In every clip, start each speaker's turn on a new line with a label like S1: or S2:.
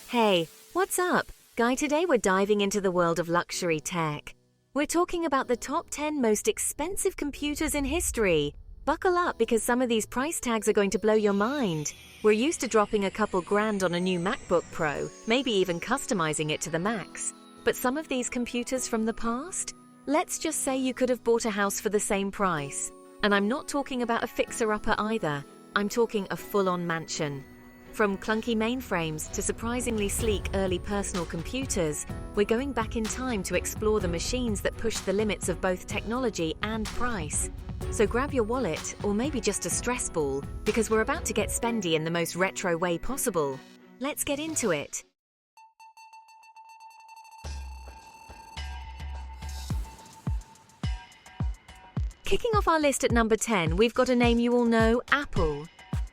S1: Hey, what's up? Guy, today we're diving into the world of luxury tech. We're talking about the top 10 most expensive computers in history. Buckle up because some of these price tags are going to blow your mind. We're used to dropping a couple grand on a new MacBook Pro, maybe even customizing it to the max. But some of these computers from the past? Let's just say you could have bought a house for the same price. And I'm not talking about a fixer-upper either. I'm talking a full-on mansion. From clunky mainframes to surprisingly sleek early personal computers, we're going back in time to explore the machines that push the limits of both technology and price. So grab your wallet, or maybe just a stress ball, because we're about to get spendy in the most retro way possible. Let's get into it. Kicking off our list at number 10, we've got a name you all know, Apple.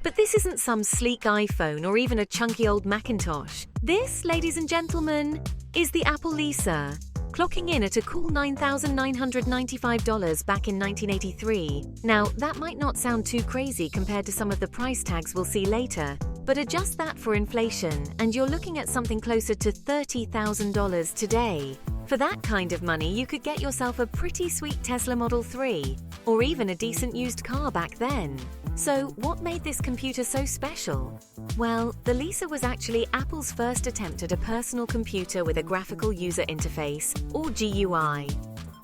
S1: But this isn't some sleek iPhone or even a chunky old Macintosh. This, ladies and gentlemen, is the Apple Lisa, clocking in at a cool $9,995 back in 1983. Now, that might not sound too crazy compared to some of the price tags we'll see later, but adjust that for inflation, and you're looking at something closer to $30,000 today. For that kind of money, you could get yourself a pretty sweet Tesla Model 3, or even a decent used car back then. So, what made this computer so special? Well, the Lisa was actually Apple's first attempt at a personal computer with a graphical user interface, or GUI.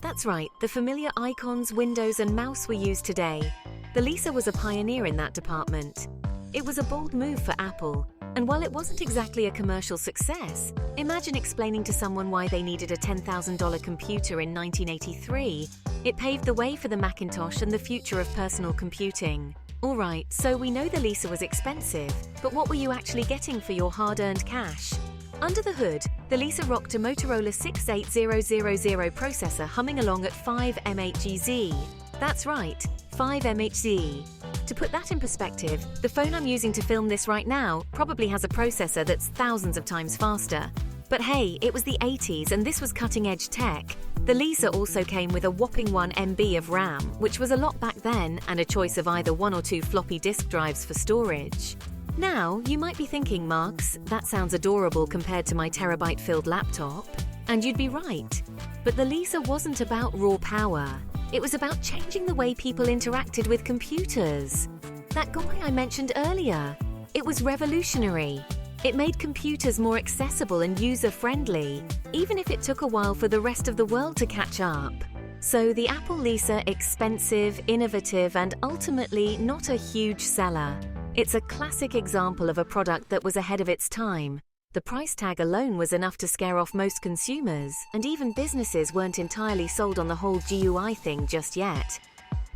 S1: That's right, the familiar icons, windows, and mouse we use today. The Lisa was a pioneer in that department. It was a bold move for Apple, and while it wasn't exactly a commercial success, imagine explaining to someone why they needed a $10,000 computer in 1983. It paved the way for the Macintosh and the future of personal computing. Alright, so we know the Lisa was expensive, but what were you actually getting for your hard-earned cash? Under the hood, the Lisa rocked a Motorola 68000 processor humming along at 5 MHz. That's right, 5 MHz. To put that in perspective, the phone I'm using to film this right now probably has a processor that's thousands of times faster. But hey, it was the 80s and this was cutting-edge tech. The Lisa also came with a whopping 1 MB of RAM, which was a lot back then, and a choice of either 1 or 2 floppy disk drives for storage. Now, you might be thinking, Marks, that sounds adorable compared to my terabyte-filled laptop. And you'd be right. But the Lisa wasn't about raw power. It was about changing the way people interacted with computers. That guy I mentioned earlier, it was revolutionary. It made computers more accessible and user-friendly, even if it took a while for the rest of the world to catch up. So the Apple Lisa, expensive, innovative, and ultimately not a huge seller. It's a classic example of a product that was ahead of its time. The price tag alone was enough to scare off most consumers, and even businesses weren't entirely sold on the whole GUI thing just yet.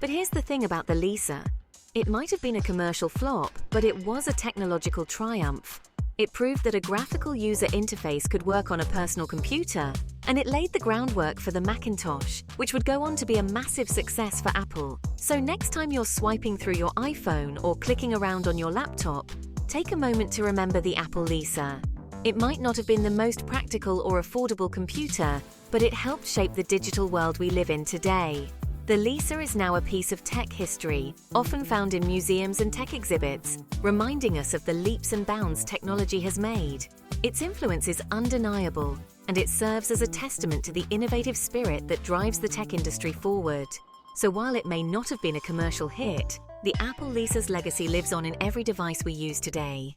S1: But here's the thing about the Lisa. It might have been a commercial flop, but it was a technological triumph. It proved that a graphical user interface could work on a personal computer, and it laid the groundwork for the Macintosh, which would go on to be a massive success for Apple. So next time you're swiping through your iPhone or clicking around on your laptop, take a moment to remember the Apple Lisa. It might not have been the most practical or affordable computer, but it helped shape the digital world we live in today. The Lisa is now a piece of tech history, often found in museums and tech exhibits, reminding us of the leaps and bounds technology has made. Its influence is undeniable, and it serves as a testament to the innovative spirit that drives the tech industry forward. So while it may not have been a commercial hit, the Apple Lisa's legacy lives on in every device we use today.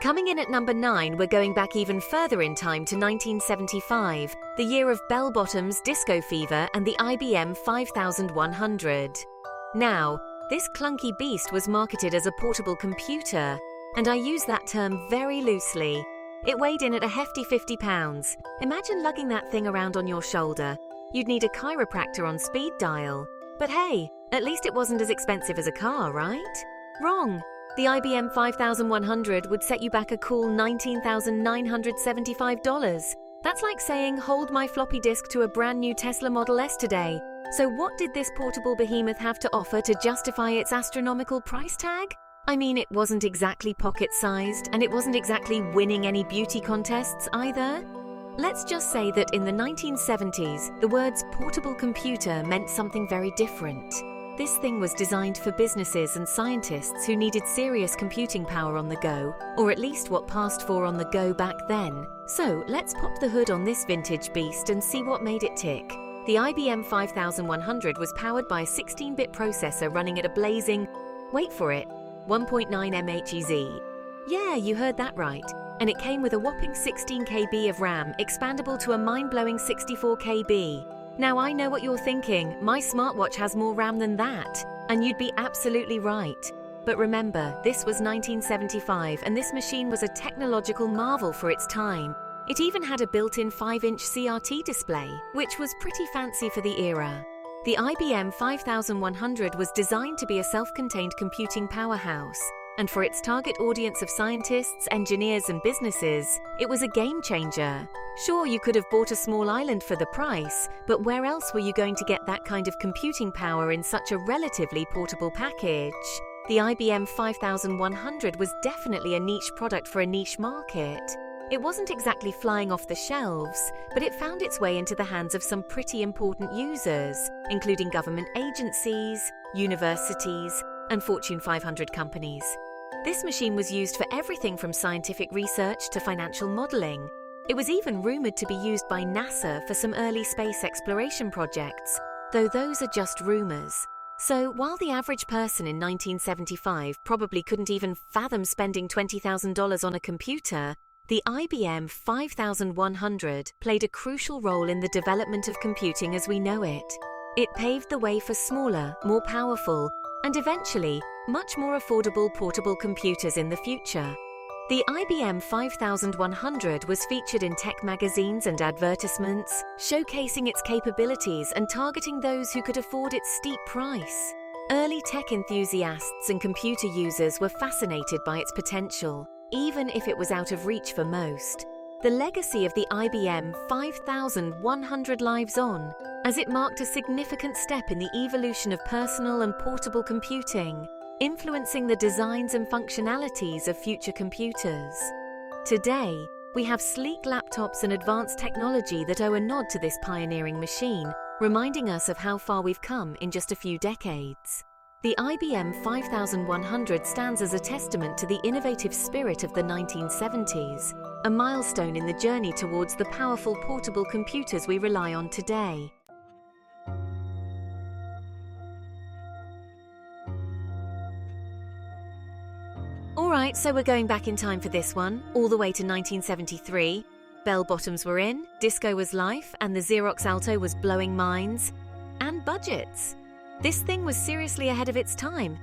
S1: Coming in at number 9, we're going back even further in time to 1975, the year of bell-bottoms, disco fever, and the IBM 5100. Now, this clunky beast was marketed as a portable computer, and I use that term very loosely. It weighed in at a hefty 50 pounds. Imagine lugging that thing around on your shoulder. You'd need a chiropractor on speed dial. But hey, at least it wasn't as expensive as a car, right? Wrong. The IBM 5100 would set you back a cool $19,975. That's like saying, hold my floppy disk to a brand new Tesla Model S today. So what did this portable behemoth have to offer to justify its astronomical price tag? I mean, it wasn't exactly pocket-sized, and it wasn't exactly winning any beauty contests either. Let's just say that in the 1970s, the words portable computer meant something very different. This thing was designed for businesses and scientists who needed serious computing power on the go, or at least what passed for on the go back then. So let's pop the hood on this vintage beast and see what made it tick. The IBM 5100 was powered by a 16-bit processor running at a blazing, wait for it, 1.9 MHz. Yeah, you heard that right. And it came with a whopping 16 KB of RAM, expandable to a mind-blowing 64 KB. Now I know what you're thinking, my smartwatch has more RAM than that. And you'd be absolutely right. But remember, this was 1975 and this machine was a technological marvel for its time. It even had a built-in 5-inch CRT display, which was pretty fancy for the era. The IBM 5100 was designed to be a self-contained computing powerhouse. And for its target audience of scientists, engineers, and businesses, it was a game changer. Sure, you could have bought a small island for the price, but where else were you going to get that kind of computing power in such a relatively portable package? The IBM 5100 was definitely a niche product for a niche market. It wasn't exactly flying off the shelves, but it found its way into the hands of some pretty important users, including government agencies, universities, and Fortune 500 companies. This machine was used for everything from scientific research to financial modeling. It was even rumored to be used by NASA for some early space exploration projects, though those are just rumors. So while the average person in 1975 probably couldn't even fathom spending $20,000 on a computer, the IBM 5100 played a crucial role in the development of computing as we know it. It paved the way for smaller, more powerful, and eventually, much more affordable portable computers in the future. The IBM 5100 was featured in tech magazines and advertisements, showcasing its capabilities and targeting those who could afford its steep price. Early tech enthusiasts and computer users were fascinated by its potential, even if it was out of reach for most. The legacy of the IBM 5100 lives on, as it marked a significant step in the evolution of personal and portable computing, influencing the designs and functionalities of future computers. Today, we have sleek laptops and advanced technology that owe a nod to this pioneering machine, reminding us of how far we've come in just a few decades. The IBM 5100 stands as a testament to the innovative spirit of the 1970s, a milestone in the journey towards the powerful portable computers we rely on today. Alright, so we're going back in time for this one, all the way to 1973. Bell-bottoms were in, disco was life, and the Xerox Alto was blowing minds. And budgets. This thing was seriously ahead of its time.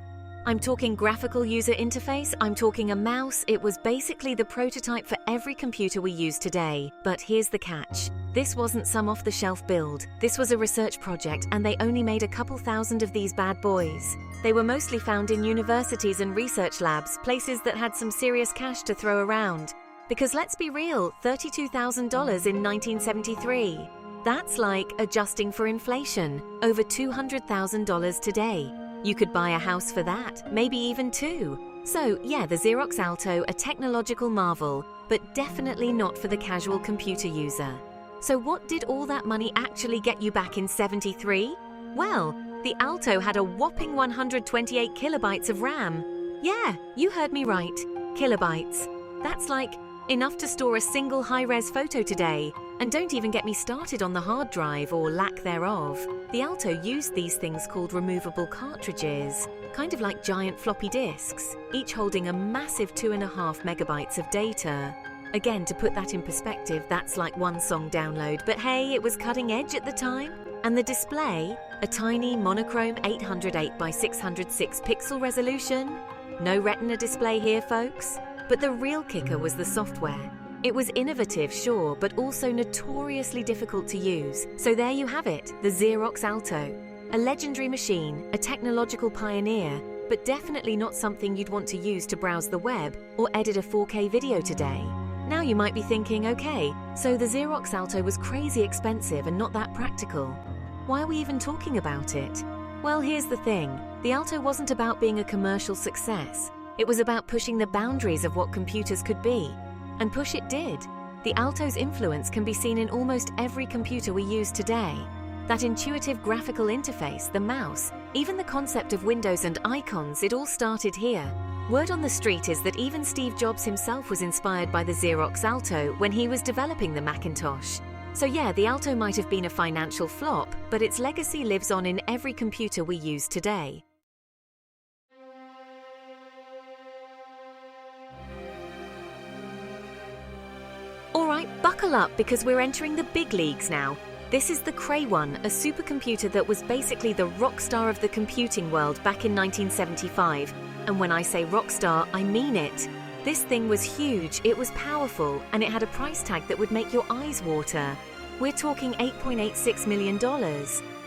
S1: I'm talking graphical user interface, I'm talking a mouse. It was basically the prototype for every computer we use today. But here's the catch. This wasn't some off-the-shelf build. This was a research project, and they only made a couple thousand of these bad boys. They were mostly found in universities and research labs, places that had some serious cash to throw around. Because let's be real, $32,000 in 1973. That's like, adjusting for inflation, over $200,000 today. You could buy a house for that, maybe even two. So yeah, the Xerox Alto, a technological marvel, but definitely not for the casual computer user. So what did all that money actually get you back in 73? Well, the Alto had a whopping 128 kilobytes of RAM. Yeah, you heard me right, kilobytes. That's like enough to store a single high-res photo today. And don't even get me started on the hard drive or lack thereof. The Alto used these things called removable cartridges, kind of like giant floppy disks, each holding a massive 2.5 megabytes of data. Again, to put that in perspective, that's like one song download, but hey, it was cutting edge at the time. And the display, a tiny monochrome 808 by 606 pixel resolution. No Retina display here, folks. But the real kicker was the software. It was innovative, sure, but also notoriously difficult to use. So there you have it, the Xerox Alto. A legendary machine, a technological pioneer, but definitely not something you'd want to use to browse the web or edit a 4K video today. Now you might be thinking, okay, so the Xerox Alto was crazy expensive and not that practical. Why are we even talking about it? Well, here's the thing. The Alto wasn't about being a commercial success. It was about pushing the boundaries of what computers could be. And push it did. The Alto's influence can be seen in almost every computer we use today. That intuitive graphical interface, the mouse, Even the concept of windows and icons, it all started here. Word on the street is that even Steve Jobs himself was inspired by the Xerox Alto when he was developing the Macintosh. So yeah, the Alto might have been a financial flop, but its legacy lives on in every computer we use today. Alright, buckle up because we're entering the big leagues now. This is the CrayOne, a supercomputer that was basically the rock star of the computing world back in 1975. And when I say rock star, I mean it. This thing was huge, it was powerful, and it had a price tag that would make your eyes water. We're talking $8.86 million.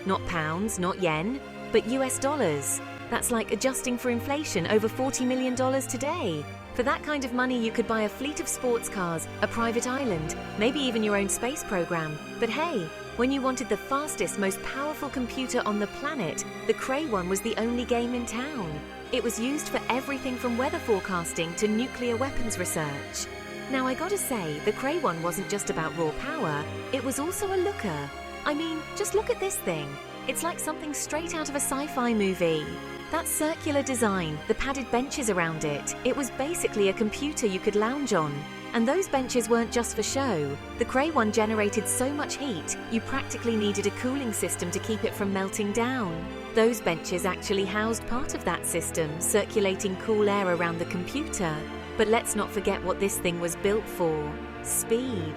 S1: Not pounds, not yen, but US dollars. That's like adjusting for inflation over $40 million today. For that kind of money, you could buy a fleet of sports cars, a private island, maybe even your own space program. But hey, when you wanted the fastest, most powerful computer on the planet, the CrayOne was the only game in town. It was used for everything from weather forecasting to nuclear weapons research. Now I gotta say, the CrayOne wasn't just about raw power, it was also a looker. I mean, just look at this thing. It's like something straight out of a sci-fi movie. That circular design, the padded benches around it, it was basically a computer you could lounge on. And those benches weren't just for show. The CrayOne generated so much heat, you practically needed a cooling system to keep it from melting down. Those benches actually housed part of that system, circulating cool air around the computer. But let's not forget what this thing was built for: speed.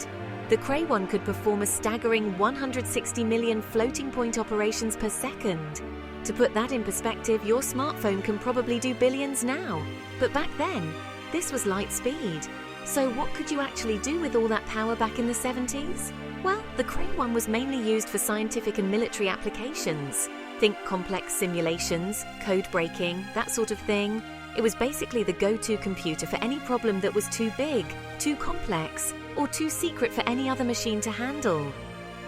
S1: The CrayOne could perform a staggering 160 million floating point operations per second. To put that in perspective, your smartphone can probably do billions now. But back then, this was light speed. So what could you actually do with all that power back in the 70s? Well, the CrayOne was mainly used for scientific and military applications. Think complex simulations, code breaking, that sort of thing. It was basically the go-to computer for any problem that was too big, too complex, or too secret for any other machine to handle.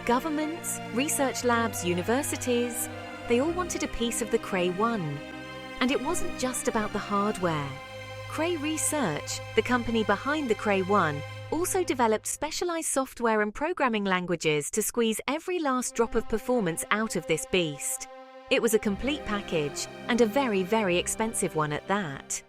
S1: Governments, research labs, universities, they all wanted a piece of the CrayOne. And it wasn't just about the hardware. Cray Research, the company behind the CrayOne, also developed specialized software and programming languages to squeeze every last drop of performance out of this beast. It was a complete package, and a very, very expensive one at that.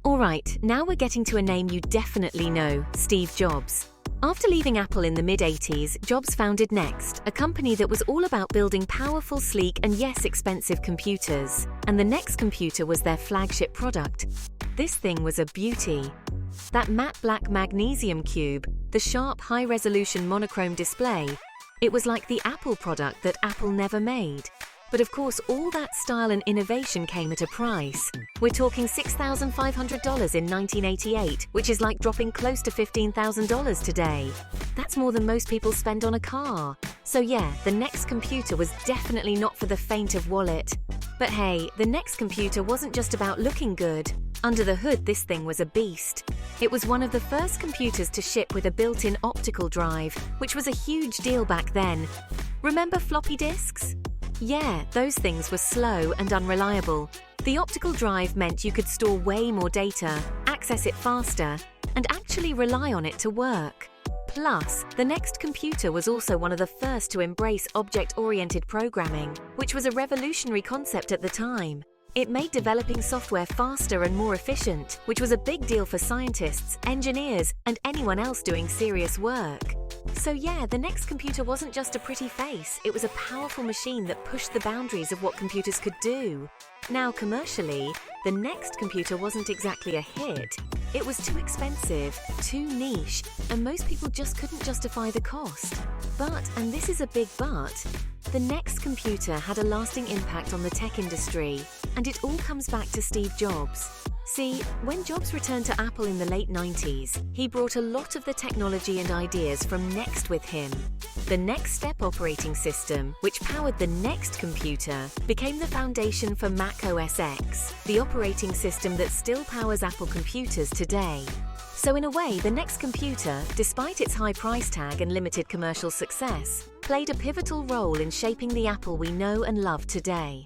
S1: Alright, now we're getting to a name you definitely know: Steve Jobs. After leaving Apple in the mid-80s, Jobs founded Next, a company that was all about building powerful, sleek, and yes, expensive computers. And the Next computer was their flagship product. This thing was a beauty. That matte black magnesium cube, the sharp, high-resolution monochrome display, it was like the Apple product that Apple never made. But of course, all that style and innovation came at a price. We're talking $6,500 in 1988, which is like dropping close to $15,000 today. That's more than most people spend on a car. So yeah, the Next computer was definitely not for the faint of wallet. But hey, the Next computer wasn't just about looking good. Under the hood, this thing was a beast. It was one of the first computers to ship with a built-in optical drive, which was a huge deal back then. Remember floppy disks? Yeah, those things were slow and unreliable. The optical drive meant you could store way more data, access it faster, and actually rely on it to work. Plus, the Next computer was also one of the first to embrace object-oriented programming, which was a revolutionary concept at the time. It made developing software faster and more efficient, which was a big deal for scientists, engineers, and anyone else doing serious work. So yeah, the Next computer wasn't just a pretty face, it was a powerful machine that pushed the boundaries of what computers could do. Now, commercially, the Next computer wasn't exactly a hit. It was too expensive, too niche, and most people just couldn't justify the cost. But, and this is a big but, the Next computer had a lasting impact on the tech industry, and it all comes back to Steve Jobs. See, when Jobs returned to Apple in the late 90s, he brought a lot of the technology and ideas from Next with him. The Next Step operating system, which powered the Next computer, became the foundation for Mac OS X, the operating system that still powers Apple computers today. So in a way, the Next computer, despite its high price tag and limited commercial success, played a pivotal role in shaping the Apple we know and love today.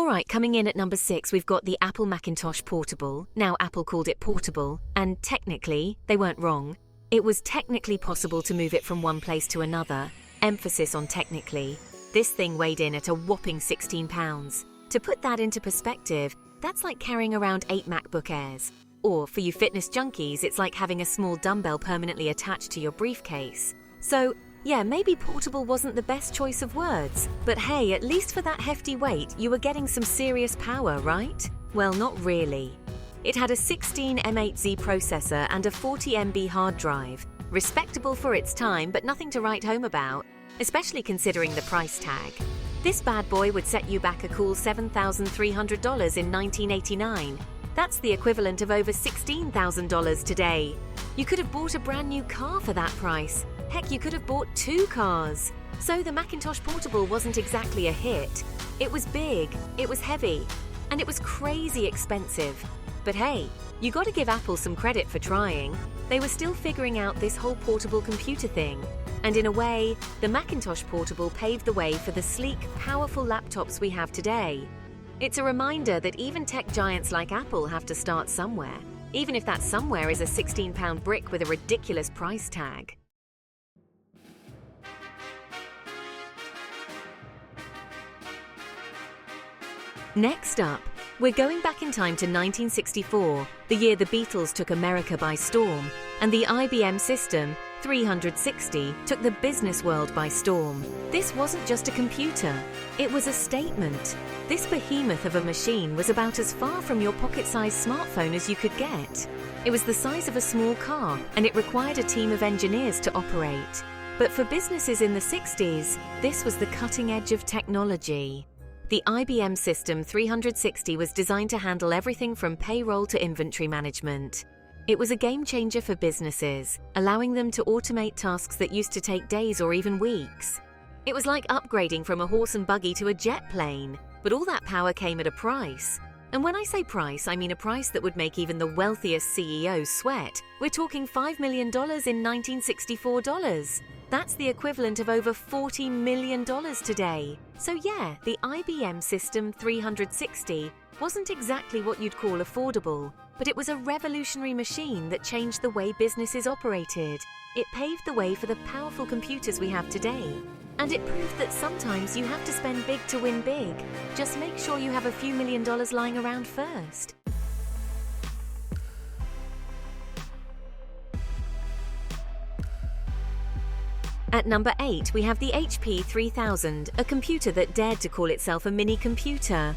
S1: Alright, coming in at number 6, we've got the Apple Macintosh Portable. Now Apple called it portable, and technically, they weren't wrong. It was technically possible to move it from one place to another. Emphasis on technically. This thing weighed in at a whopping 16 pounds. To put that into perspective, that's like carrying around 8 MacBook Airs. Or, for you fitness junkies, it's like having a small dumbbell permanently attached to your briefcase. So, yeah, maybe portable wasn't the best choice of words. But hey, at least for that hefty weight, you were getting some serious power, right? Well, not really. It had a 16 M8Z processor and a 40 MB hard drive. Respectable for its time, but nothing to write home about, especially considering the price tag. This bad boy would set you back a cool $7,300 in 1989. That's the equivalent of over $16,000 today. You could have bought a brand new car for that price. Heck, you could have bought 2 cars. So the Macintosh Portable wasn't exactly a hit. It was big, it was heavy, and it was crazy expensive. But hey, you gotta give Apple some credit for trying. They were still figuring out this whole portable computer thing. And in a way, the Macintosh Portable paved the way for the sleek, powerful laptops we have today. It's a reminder that even tech giants like Apple have to start somewhere, even if that somewhere is a 16-pound brick with a ridiculous price tag. Next up, we're going back in time to 1964, the year the Beatles took America by storm, and the IBM System 360 took the business world by storm. This wasn't just a computer, it was a statement. This behemoth of a machine was about as far from your pocket-sized smartphone as you could get. It was the size of a small car, and it required a team of engineers to operate. But for businesses in the 60s, this was the cutting edge of technology. The IBM System 360 was designed to handle everything from payroll to inventory management. It was a game changer for businesses, allowing them to automate tasks that used to take days or even weeks. It was like upgrading from a horse and buggy to a jet plane, but all that power came at a price. And when I say price, I mean a price that would make even the wealthiest CEOs sweat. We're talking $5 million in 1964 dollars. That's the equivalent of over $40 million today. So yeah, the IBM System 360 wasn't exactly what you'd call affordable, but it was a revolutionary machine that changed the way businesses operated. It paved the way for the powerful computers we have today. And it proved that sometimes you have to spend big to win big. Just make sure you have a few $1 million lying around first. At number 8, we have the HP 3000, a computer that dared to call itself a mini-computer.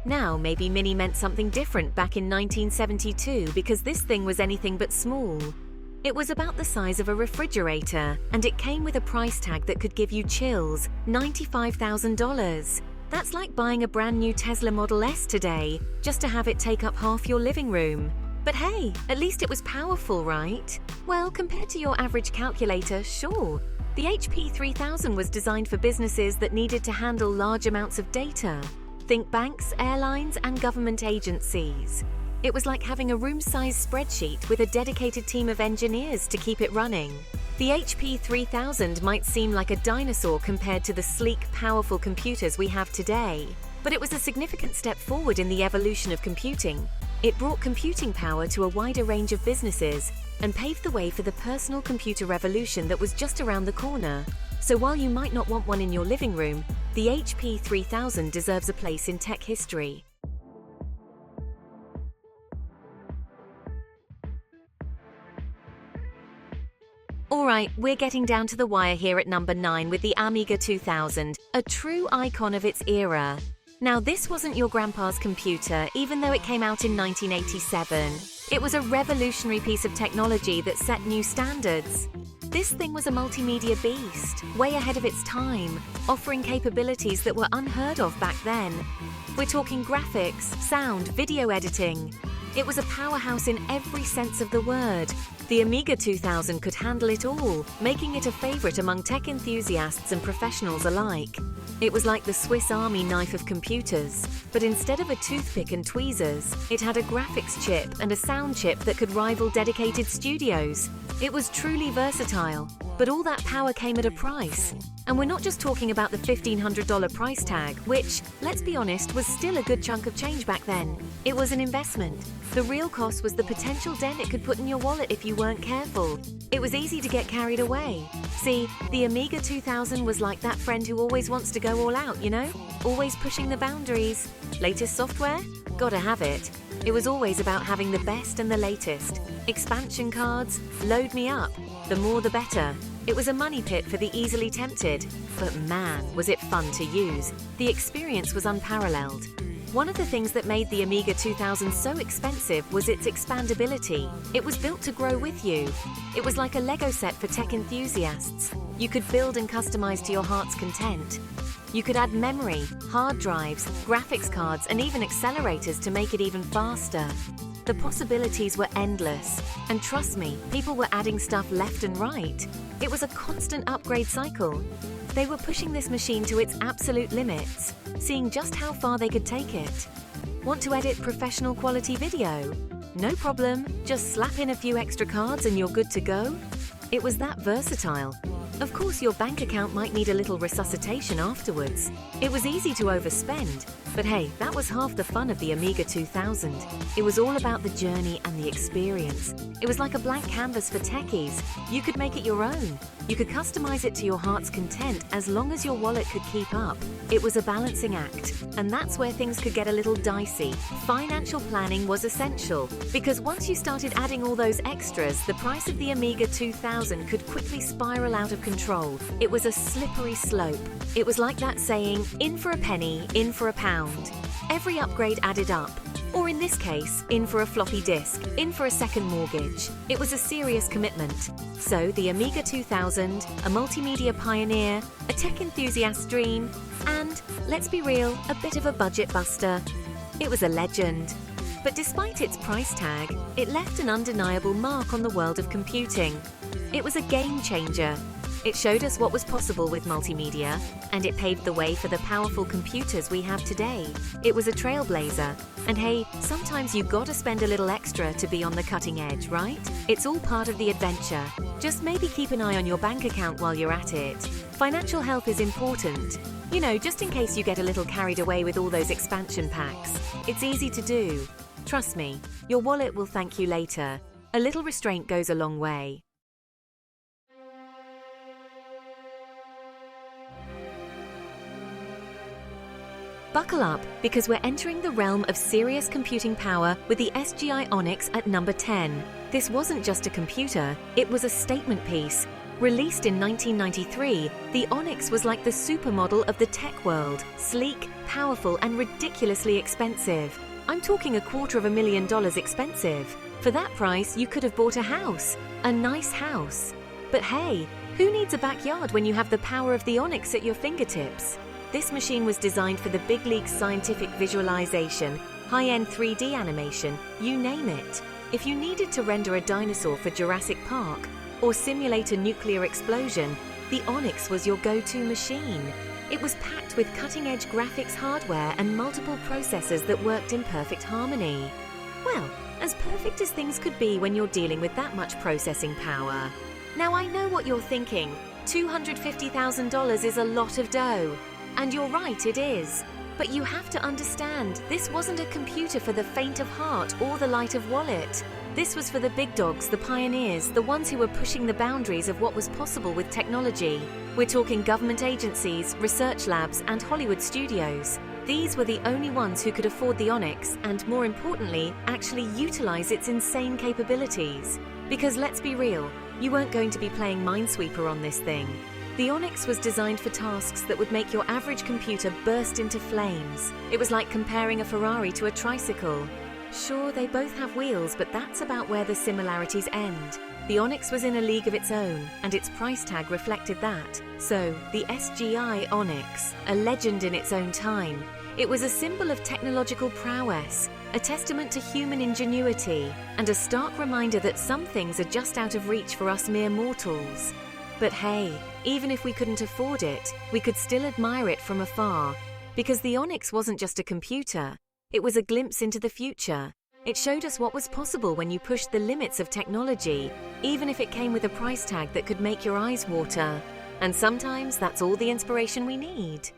S1: Now, maybe mini meant something different back in 1972 because this thing was anything but small. It was about the size of a refrigerator, and it came with a price tag that could give you chills, $95,000. That's like buying a brand new Tesla Model S today, just to have it take up half your living room. But hey, at least it was powerful, right? Well, compared to your average calculator, sure. The HP 3000 was designed for businesses that needed to handle large amounts of data. Think banks, airlines, and government agencies. It was like having a room-sized spreadsheet with a dedicated team of engineers to keep it running. The HP 3000 might seem like a dinosaur compared to the sleek, powerful computers we have today, but it was a significant step forward in the evolution of computing. It brought computing power to a wider range of businesses and paved the way for the personal computer revolution that was just around the corner. So while you might not want one in your living room, the HP 3000 deserves a place in tech history. Alright, we're getting down to the wire here at number 9 with the Amiga 2000, a true icon of its era. Now, this wasn't your grandpa's computer, even though it came out in 1987. It was a revolutionary piece of technology that set new standards. This thing was a multimedia beast, way ahead of its time, offering capabilities that were unheard of back then. We're talking graphics, sound, video editing. It was a powerhouse in every sense of the word. The Amiga 2000 could handle it all, making it a favorite among tech enthusiasts and professionals alike. It was like the Swiss Army knife of computers, but instead of a toothpick and tweezers, it had a graphics chip and a sound chip that could rival dedicated studios. It was truly versatile, But all that power came at a price. And we're not just talking about the $1,500 price tag, which, let's be honest, was still a good chunk of change back then. It was an investment. The real cost was the potential dent it could put in your wallet if you weren't careful. It was easy to get carried away. See, the Amiga 2000 was like that friend who always wants to go all out, you know? Always pushing the boundaries. Latest software? Gotta have it. It was always about having the best and the latest. Expansion cards? Load me up. The more the better. It was a money pit for the easily tempted. But man, was it fun to use. The experience was unparalleled. One of the things that made the Amiga 2000 so expensive was its expandability. It was built to grow with you. It was like a Lego set for tech enthusiasts. You could build and customize to your heart's content. You could add memory, hard drives, graphics cards, and even accelerators to make it even faster. The possibilities were endless. And trust me, people were adding stuff left and right. It was a constant upgrade cycle. They were pushing this machine to its absolute limits, seeing just how far they could take it. Want to edit professional quality video? No problem, just slap in a few extra cards and you're good to go. It was that versatile. Of course, your bank account might need a little resuscitation afterwards. It was easy to overspend, but hey, that was half the fun of the Amiga 2000. It was all about the journey and the experience. It was like a blank canvas for techies. You could make it your own. You could customize it to your heart's content as long as your wallet could keep up. It was a balancing act, and that's where things could get a little dicey. Financial planning was essential, because once you started adding all those extras, the price of the Amiga 2000 could quickly spiral out of control. It was a slippery slope. It was like that saying, in for a penny, in for a pound. Every upgrade added up. Or in this case, in for a floppy disk, in for a second mortgage. It was a serious commitment. So the Amiga 2000, a multimedia pioneer, a tech enthusiast's dream, and, let's be real, a bit of a budget buster. It was a legend. But despite its price tag, it left an undeniable mark on the world of computing. It was a game changer. It showed us what was possible with multimedia, and it paved the way for the powerful computers we have today. It was a trailblazer. And hey, sometimes you gotta spend a little extra to be on the cutting edge, right? It's all part of the adventure. Just maybe keep an eye on your bank account while you're at it. Financial health is important. You know, just in case you get a little carried away with all those expansion packs. It's easy to do. Trust me, your wallet will thank you later. A little restraint goes a long way. Buckle up, because we're entering the realm of serious computing power with the SGI Onyx at number 10. This wasn't just a computer, it was a statement piece. Released in 1993, the Onyx was like the supermodel of the tech world, sleek, powerful, and ridiculously expensive. I'm talking $250,000 expensive. For that price, you could have bought a house, a nice house. But hey, who needs a backyard when you have the power of the Onyx at your fingertips? This machine was designed for the big leagues scientific visualization, high-end 3D animation, you name it. If you needed to render a dinosaur for Jurassic Park or simulate a nuclear explosion, the Onyx was your go-to machine. It was packed with cutting-edge graphics hardware and multiple processors that worked in perfect harmony. Well, as perfect as things could be when you're dealing with that much processing power. Now I know what you're thinking. $250,000 is a lot of dough. And you're right, it is. But you have to understand, this wasn't a computer for the faint of heart or the light of wallet. This was for the big dogs, the pioneers, the ones who were pushing the boundaries of what was possible with technology. We're talking government agencies, research labs, and Hollywood studios. These were the only ones who could afford the Onyx and, more importantly, actually utilize its insane capabilities. Because let's be real, you weren't going to be playing Minesweeper on this thing. The Onyx was designed for tasks that would make your average computer burst into flames. It was like comparing a Ferrari to a tricycle. Sure, they both have wheels, but that's about where the similarities end. The Onyx was in a league of its own, and its price tag reflected that. So, the SGI Onyx, a legend in its own time. It was a symbol of technological prowess, a testament to human ingenuity, and a stark reminder that some things are just out of reach for us mere mortals. But hey, even if we couldn't afford it, we could still admire it from afar, because the Onyx wasn't just a computer, it was a glimpse into the future. It showed us what was possible when you pushed the limits of technology, even if it came with a price tag that could make your eyes water. And sometimes that's all the inspiration we need.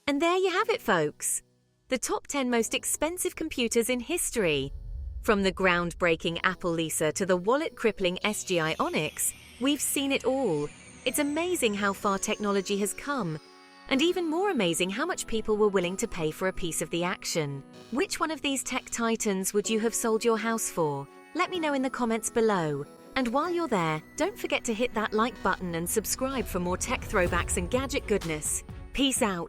S1: And there you have it, folks. The top 10 most expensive computers in history. From the groundbreaking Apple Lisa to the wallet-crippling SGI Onyx, we've seen it all. It's amazing how far technology has come. And even more amazing how much people were willing to pay for a piece of the action. Which one of these tech titans would you have sold your house for? Let me know in the comments below. And while you're there, don't forget to hit that like button and subscribe for more tech throwbacks and gadget goodness. Peace out.